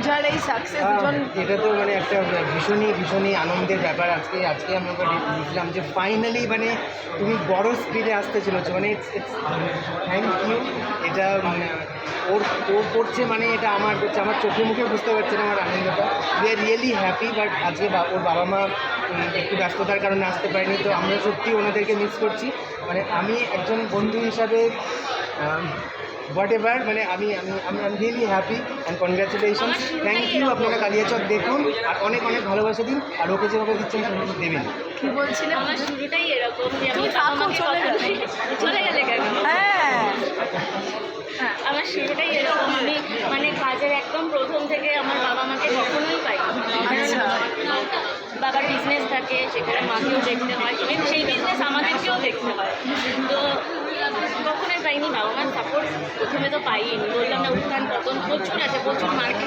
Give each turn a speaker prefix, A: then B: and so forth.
A: পূজার এই সাকসেস দুজন
B: এটা তো মানে একটা ভীষণই আনন্দের ব্যাপার। আজকে আমরা দেখলাম যে ফাইনালি মানে তুমি বড় স্পিডে আসতে চলেছো, মানে থ্যাংক ইউ। এটা ও করছে মানে এটা আমার করছে, আমার চোখে মুখে বুঝতে পারছে না আমার আনন্দটা। We are really happy. But আজকে ওর বাবা মা একটু ব্যস্ততার কারণে আসতে পারেনি, তো আমরা সত্যি ওনাদেরকে মিস করছি। মানে আমি একজন বন্ধু হিসাবে হোয়াট এভার, মানে আমি really happy and congratulations, thank you. আপনারা কালিয়াচক দেখুন আর অনেক ভালোবাসা দিন, আর ওকে যেভাবে দিচ্ছেন সেভাবে দেবেন।
A: কি বলছিলে?
C: আমার শুরুটাই এরকম যে আমি
A: তুমি
C: বাবা
A: থাকো,
C: মাকে
A: চলে
C: কথা
A: গেলে।
C: বলি। চলে গেলে কেন?
A: হ্যাঁ,
C: আমার শুরুটাই এরকম। আমি মানে কাজের একদম প্রথম থেকে আমার বাবা মাকে কখনোই পাইনি।
A: আচ্ছা।
C: কারণ বাবার বিজনেস থাকে, সেখানে মাকেও দেখতে হয়, এবং সেই বিজনেস আমাদেরকেও দেখতে হয়। তো কখনোই পাইনি বাবা মার সাপোর্ট। প্রথমে তো পাইনি, বললাম না উত্থান পতন প্রচুর আছে, প্রচুর মার্কেট